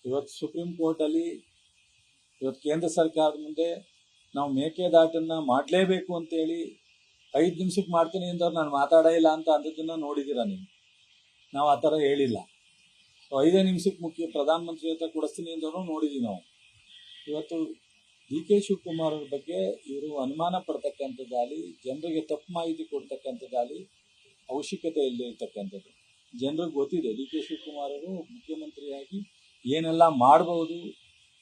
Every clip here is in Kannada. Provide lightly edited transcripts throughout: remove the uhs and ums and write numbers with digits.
ಇವತ್ತು ಸುಪ್ರೀಂ ಕೋರ್ಟಲ್ಲಿ ಇವತ್ತು ಕೇಂದ್ರ ಸರ್ಕಾರದ ಮುಂದೆ ನಾವು ಮೇಕೆದಾಟನ್ನು ಮಾಡಲೇಬೇಕು ಅಂತೇಳಿ 5 ನಿಮಿಷಕ್ಕೆ ಮಾಡ್ತೀನಿ ಅಂದವ್ರು ನಾನು ಮಾತಾಡೇ ಇಲ್ಲ ಅಂತ ಅಂದದ್ದನ್ನು ನೋಡಿದ್ದೀರಾ ನೀವು. ನಾವು ಆ ಥರ ಹೇಳಿಲ್ಲ. 5 ನಿಮಿಷಕ್ಕೆ ಪ್ರಧಾನಮಂತ್ರಿ ಹತ್ರ ಕೊಡಿಸ್ತೀನಿ ಅಂದವರು ನೋಡಿದ್ದೀವಿ ನಾವು. ಇವತ್ತು ಡಿ.ಕೆ. ಶಿವಕುಮಾರ್ ಅವ್ರ ಬಗ್ಗೆ ಇವರು ಅನುಮಾನ ಪಡ್ತಕ್ಕಂಥದ್ದಾಗಲಿ, ಜನರಿಗೆ ತಪ್ಪು ಮಾಹಿತಿ ಕೊಡ್ತಕ್ಕಂಥದ್ದಾಗಲಿ ಅವಶ್ಯಕತೆ ಇಲ್ಲದೆ ಇರ್ತಕ್ಕಂಥದ್ದು. ಜನರಿಗೆ ಗೊತ್ತಿದೆ ಡಿ.ಕೆ. ಶಿವಕುಮಾರ್ ಅವರು ಮುಖ್ಯಮಂತ್ರಿಯಾಗಿ ಏನೆಲ್ಲ ಮಾಡ್ಬೋದು,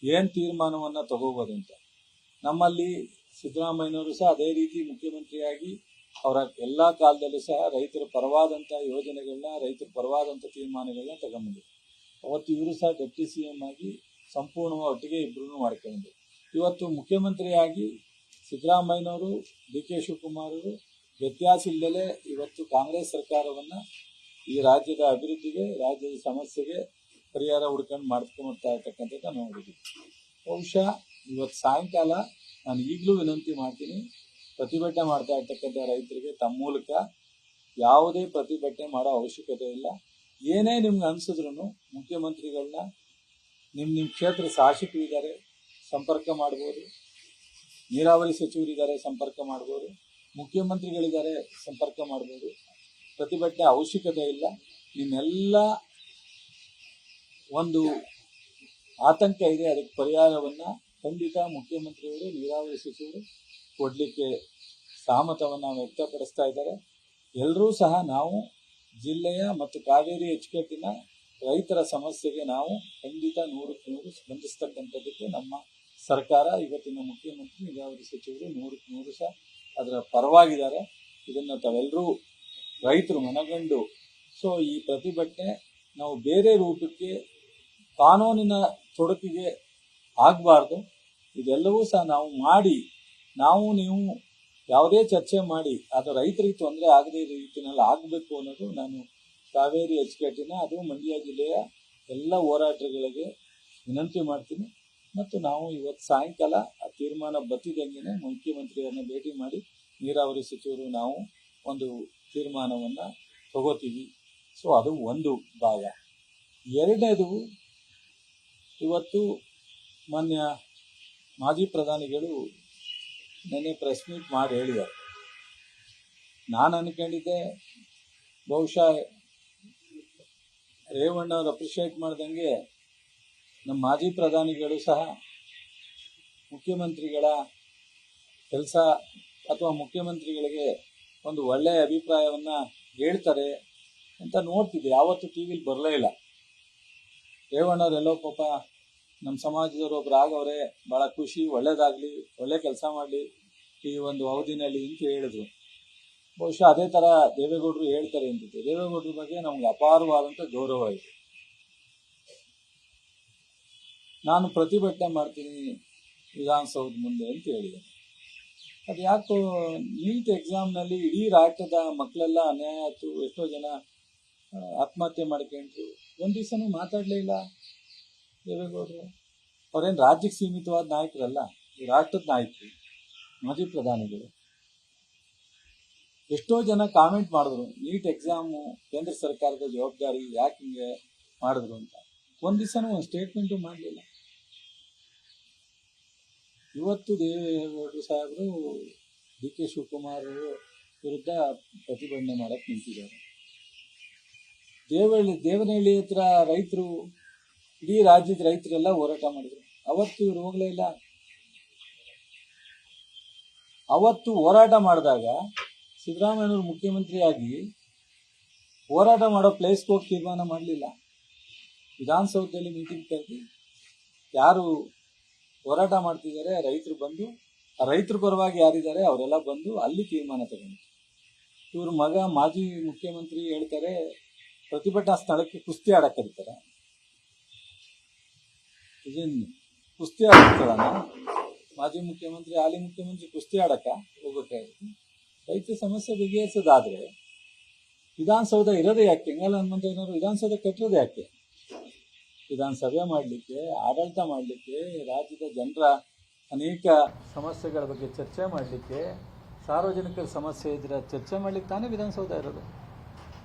ಏನು ತೀರ್ಮಾನವನ್ನು ತಗೋಬೋದು ಅಂತ. ನಮ್ಮಲ್ಲಿ ಸಿದ್ದರಾಮಯ್ಯನವರು ಸಹ ಅದೇ ರೀತಿ ಮುಖ್ಯಮಂತ್ರಿಯಾಗಿ ಅವರ ಎಲ್ಲ ಕಾಲದಲ್ಲೂ ಸಹ ರೈತರ ಪರವಾದಂಥ ಯೋಜನೆಗಳನ್ನ, ರೈತರ ಪರವಾದಂಥ ತೀರ್ಮಾನಗಳನ್ನ ತಗೊಂಬಂದರು. ಅವತ್ತು ಇವರು ಸಹ ಡೆಪ್ಟಿ CM ಆಗಿ ಸಂಪೂರ್ಣವಾಗಿ ಒಟ್ಟಿಗೆ ಇಬ್ಬರೂ ಮಾಡ್ಕೊಂಡ್ರು. ಇವತ್ತು ಮುಖ್ಯಮಂತ್ರಿಯಾಗಿ ಸಿದ್ದರಾಮಯ್ಯನವರು, ಡಿ.ಕೆ. ಶಿವಕುಮಾರ್ ಅವರು ವ್ಯತ್ಯಾಸ ಇಲ್ಲದೆ ಇವತ್ತು ಕಾಂಗ್ರೆಸ್ ಸರ್ಕಾರವನ್ನು ಈ ರಾಜ್ಯದ ಅಭಿವೃದ್ಧಿಗೆ, ರಾಜ್ಯದ ಸಮಸ್ಯೆಗೆ ಪರಿಹಾರ ಹುಡ್ಕೊಂಡು ಮಾಡ್ಕೊಂಡ್ಬರ್ತಾ ಇರ್ತಕ್ಕಂಥದ್ದು ನೋಡಿದ್ದೀವಿ. ಬಹುಶಃ ಇವತ್ತು ಸಾಯಂಕಾಲ ನಾನು ಈಗಲೂ ವಿನಂತಿ ಮಾಡ್ತೀನಿ, ಪ್ರತಿಭಟನೆ ಮಾಡ್ತಾ ಇರ್ತಕ್ಕಂಥ ರೈತರಿಗೆ ತಮ್ಮ ಮೂಲಕ ಯಾವುದೇ ಪ್ರತಿಭಟನೆ ಮಾಡೋ ಅವಶ್ಯಕತೆ ಇಲ್ಲ. ಏನೇ ನಿಮ್ಗೆ ಅನಿಸಿದ್ರು ಮುಖ್ಯಮಂತ್ರಿಗಳನ್ನ ನಿಮ್ಮ ಕ್ಷೇತ್ರ ಶಾಸಕರಿದ್ದಾರೆ ಸಂಪರ್ಕ ಮಾಡ್ಬೋದು, ನೀರಾವರಿ ಸಚಿವರಿದ್ದಾರೆ ಸಂಪರ್ಕ ಮಾಡ್ಬೋದು, ಮುಖ್ಯಮಂತ್ರಿಗಳಿದ್ದಾರೆ ಸಂಪರ್ಕ ಮಾಡ್ಬೋದು. ಪ್ರತಿಭಟನೆ ಅವಶ್ಯಕತೆ ಇಲ್ಲ. ನಿಮ್ಮೆಲ್ಲ ಒಂದು ಆತಂಕ ಇದೆ, ಅದಕ್ಕೆ ಪರಿಹಾರವನ್ನು ಖಂಡಿತ ಮುಖ್ಯಮಂತ್ರಿಗಳು, ನೀರಾವರಿ ಸಚಿವರು ಕೊಡಲಿಕ್ಕೆ ಸಹಮತವನ್ನು ವ್ಯಕ್ತಪಡಿಸ್ತಾ ಇದ್ದಾರೆ. ಎಲ್ಲರೂ ಸಹ ನಾವು ಜಿಲ್ಲೆಯ ಮತ್ತು ಕಾವೇರಿ ಅಚ್ಚುಕಟ್ಟಿನ ರೈತರ ಸಮಸ್ಯೆಗೆ ನಾವು ಖಂಡಿತ 100ಕ್ಕೆ 100 ಸ್ಪಂದಿಸ್ತಕ್ಕಂಥದ್ದಕ್ಕೆ ನಮ್ಮ ಸರ್ಕಾರ, ಇವತ್ತಿನ ಮುಖ್ಯಮಂತ್ರಿ, ನೀರಾವರಿ ಸಚಿವರು 100ಕ್ಕೆ 100 ಸಹ ಅದರ ಪರವಾಗಿದ್ದಾರೆ. ಇದನ್ನು ತಾವೆಲ್ಲರೂ ರೈತರು ಮನಗಂಡು ಈ ಪ್ರತಿಭಟನೆ ನಾವು ಬೇರೆ ರೂಪಕ್ಕೆ, ಕಾನೂನಿನ ತೊಡಕಿಗೆ ಆಗಬಾರ್ದು. ಇದೆಲ್ಲವೂ ಸಹ ನಾವು ಮಾಡಿ, ನೀವು ಯಾವುದೇ ಚರ್ಚೆ ಮಾಡಿ ಅದು ರೈತರಿಗೆ ತೊಂದರೆ ಆಗದೇ ರೀತಿಯಲ್ಲಿ ಆಗಬೇಕು ಅನ್ನೋದು ನಾನು ಕಾವೇರಿ ಅಚ್ಚುಕಟ್ಟಿನ, ಅದು ಮಂಡ್ಯ ಜಿಲ್ಲೆಯ ಎಲ್ಲ ಹೋರಾಟಗಳಿಗೆ ವಿನಂತಿ ಮಾಡ್ತೀನಿ. ಮತ್ತು ನಾವು ಇವತ್ತು ಸಾಯಂಕಾಲ ಆ ತೀರ್ಮಾನ ಬತ್ತಿದಂಗೆ ಮುಖ್ಯಮಂತ್ರಿಯವ್ರನ್ನ ಭೇಟಿ ಮಾಡಿ ನೀರಾವರಿ ಸಚಿವರು ನಾವು ಒಂದು ತೀರ್ಮಾನವನ್ನು ತಗೋತೀವಿ. ಅದು ಒಂದು ಭಾಗ. ಎರಡನೇದು, ಇವತ್ತು ಮಾನ್ಯ ಮಾಜಿ ಪ್ರಧಾನಿಗಳು ನೆನ್ನೆ ಪ್ರೆಸ್ ಮೀಟ್ ಮಾಡಿ ಹೇಳಿದ್ದಾರೆ. ನಾನು ಅಂದ್ಕೊಂಡಿದ್ದೆ ಬಹುಶಃ ರೇವಣ್ಣ ಅವರು ಅಪ್ರಿಷಿಯೇಟ್ ಮಾಡ್ದಂಗೆ ನಮ್ಮ ಮಾಜಿ ಪ್ರಧಾನಿಗಳು ಸಹ ಮುಖ್ಯಮಂತ್ರಿಗಳ ಕೆಲಸ ಅಥವಾ ಮುಖ್ಯಮಂತ್ರಿಗಳಿಗೆ ಒಂದು ಒಳ್ಳೆಯ ಅಭಿಪ್ರಾಯವನ್ನು ಹೇಳ್ತಾರೆ ಅಂತ ನೋಡ್ತಿದ್ದೆ. ಯಾವತ್ತೂ ಟಿ ವಿಲಿ ಬರಲೇ ಇಲ್ಲ. ರೇವಣ್ಣವರೆಲ್ಲೋ ಪಾಪ ನಮ್ಮ ಸಮಾಜದವರು ಒಬ್ರು ಆಗವ್ರೆ, ಭಾಳ ಖುಷಿ, ಒಳ್ಳೇದಾಗಲಿ, ಒಳ್ಳೆ ಕೆಲಸ ಮಾಡಲಿ ಈ ಒಂದು ಅವಧಿನಲ್ಲಿ ಅಂತ ಹೇಳಿದ್ರು. ಬಹುಶಃ ಅದೇ ಥರ ದೇವೇಗೌಡರು ಹೇಳ್ತಾರೆ ಅಂತಿದ್ದೆ. ದೇವೇಗೌಡರ ಬಗ್ಗೆ ನಮ್ಗೆ ಅಪಾರವಾದಂಥ ಗೌರವ ಇದೆ. ನಾನು ಪ್ರತಿಭಟನೆ ಮಾಡ್ತೀನಿ ವಿಧಾನಸೌಧ ಮುಂದೆ ಅಂತ ಹೇಳಿದೆ. ಅದು ಯಾಕೋ ನೀಟ್ ಎಕ್ಸಾಮ್ನಲ್ಲಿ ಇಡೀ ರಾಜ್ಯದ ಮಕ್ಕಳೆಲ್ಲ ಅನ್ಯಾಯ ಆಯಿತು, ಎಷ್ಟೋ ಜನ ಆತ್ಮಹತ್ಯೆ ಮಾಡ್ಕೊಂಡ್ರು, ಒಂದು ದಿವಸನೂ ಮಾತಾಡಲೇ ಇಲ್ಲ ದೇವೇಗೌಡರು. ಅವ್ರೇನು ರಾಜ್ಯಕ್ಕೆ ಸೀಮಿತವಾದ ನಾಯಕರಲ್ಲ, ಈ ರಾಷ್ಟ್ರದ ನಾಯಕರು, ಮಾಜಿ ಪ್ರಧಾನಿಗಳು. ಎಷ್ಟೋ ಜನ ಕಾಮೆಂಟ್ ಮಾಡಿದ್ರು, ನೀಟ್ ಎಕ್ಸಾಮು ಕೇಂದ್ರ ಸರ್ಕಾರದ ಜವಾಬ್ದಾರಿ, ಯಾಕೆ ಹಿಂಗೆ ಮಾಡಿದ್ರು ಅಂತ. ಒಂದು ದಿವಸನೂ ಒಂದು ಸ್ಟೇಟ್ಮೆಂಟು ಮಾಡಲಿಲ್ಲ. ಇವತ್ತು ದೇವೇಗೌಡರು ಸಾಹೇಬರು ಡಿ.ಕೆ. ಶಿವಕುಮಾರ್ ವಿರುದ್ಧ ಪ್ರತಿಭಟನೆ ಮಾಡಕ್ಕೆ ನಿಂತಿದ್ದಾರೆ. ದೇವನಹಳ್ಳಿ ಹತ್ರ ರೈತರು, ಇಡೀ ರಾಜ್ಯದ ರೈತರೆಲ್ಲ ಹೋರಾಟ ಮಾಡಿದ್ರು. ಅವತ್ತು ಇವ್ರು ಹೋಗಲೇ ಇಲ್ಲ. ಅವತ್ತು ಹೋರಾಟ ಮಾಡಿದಾಗ ಸಿದ್ದರಾಮಯ್ಯನವರು ಮುಖ್ಯಮಂತ್ರಿಯಾಗಿ ಹೋರಾಟ ಮಾಡೋ ಪ್ಲೇಸ್ಗೆ ಹೋಗಿ ತೀರ್ಮಾನ ಮಾಡಲಿಲ್ಲ. ವಿಧಾನಸೌಧದಲ್ಲಿ ಮೀಟಿಂಗ್ ಕರೆದು ಯಾರು ಹೋರಾಟ ಮಾಡ್ತಿದ್ದಾರೆ ರೈತರು ಬಂದು, ಆ ರೈತರ ಪರವಾಗಿ ಯಾರಿದ್ದಾರೆ ಅವರೆಲ್ಲ ಬಂದು ಅಲ್ಲಿ ತೀರ್ಮಾನ ತಗೊಂಡು. ಇವ್ರ ಮಗ ಮಾಜಿ ಮುಖ್ಯಮಂತ್ರಿ ಹೇಳ್ತಾರೆ ಪ್ರತಿಭಟನಾ ಸ್ಥಳಕ್ಕೆ ಕುಸ್ತಿ ಆಡಕ್ಕೆ ಕರೀತಾರೆ. ಇದೇನು ಕುಸ್ತಿ ಆಡ್ತಾರ? ಮಾಜಿ ಮುಖ್ಯಮಂತ್ರಿ, ಹಾಲಿ ಮುಖ್ಯಮಂತ್ರಿ ಕುಸ್ತಿ ಆಡಕ್ಕ ಹೋಗ್ಬೇಕಾಗಿತ್ತು. ರೈತ ಸಮಸ್ಯೆ ಬಗೆಹರಿಸೋದಾದ್ರೆ ವಿಧಾನಸೌಧ ಇರೋದೇ ಯಾಕೆ? ಹೆಂಗಲ್ಲ ಹನುಮಂತಯ್ಯನವರು ವಿಧಾನಸೌಧ ಕಟ್ಟಿರೋದು ಯಾಕೆ? ವಿಧಾನಸಭೆ ಮಾಡಲಿಕ್ಕೆ, ಆಡಳಿತ ಮಾಡಲಿಕ್ಕೆ, ರಾಜ್ಯದ ಜನರ ಅನೇಕ ಸಮಸ್ಯೆಗಳ ಬಗ್ಗೆ ಚರ್ಚೆ ಮಾಡಲಿಕ್ಕೆ, ಸಾರ್ವಜನಿಕರ ಸಮಸ್ಯೆ ಇದ್ರೆ ಚರ್ಚೆ ಮಾಡಲಿಕ್ಕೆ ತಾನೇ ವಿಧಾನಸೌಧ ಇರೋದು.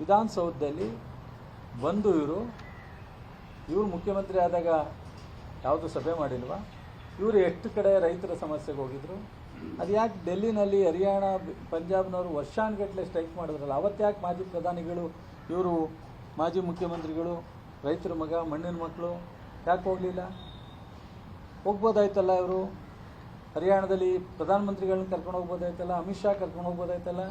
ವಿಧಾನಸೌಧದಲ್ಲಿ ಬಂದು ಇವರು ಮುಖ್ಯಮಂತ್ರಿ ಆದಾಗ ಯಾವುದು ಸಭೆ ಮಾಡಿಲ್ವಾ? ಇವರು ಎಷ್ಟು ಕಡೆ ರೈತರ ಸಮಸ್ಯೆಗೆ ಹೋಗಿದ್ರು? ಅದು ಯಾಕೆ ಡೆಲ್ಲಿನಲ್ಲಿ ಹರಿಯಾಣ ಪಂಜಾಬ್ನವರು ವರ್ಷಾನುಗಟ್ಟಲೆ ಸ್ಟ್ರೈಕ್ ಮಾಡಿದ್ರಲ್ಲ, ಅವತ್ತು ಯಾಕೆ ಮಾಜಿ ಪ್ರಧಾನಿಗಳು, ಇವರು ಮಾಜಿ ಮುಖ್ಯಮಂತ್ರಿಗಳು, ರೈತರ ಮಗ ಮಣ್ಣಿನ ಮಕ್ಕಳು ಯಾಕೆ ಹೋಗಲಿಲ್ಲ? ಹೋಗ್ಬೋದಾಯ್ತಲ್ಲ. ಇವರು ಹರಿಯಾಣದಲ್ಲಿ ಪ್ರಧಾನಮಂತ್ರಿಗಳನ್ನ ಕರ್ಕೊಂಡು ಹೋಗ್ಬೋದಾಯ್ತಲ್ಲ, ಅಮಿತ್ ಶಾ ಕರ್ಕೊಂಡು ಹೋಗ್ಬೋದಾಯ್ತಲ್ಲ.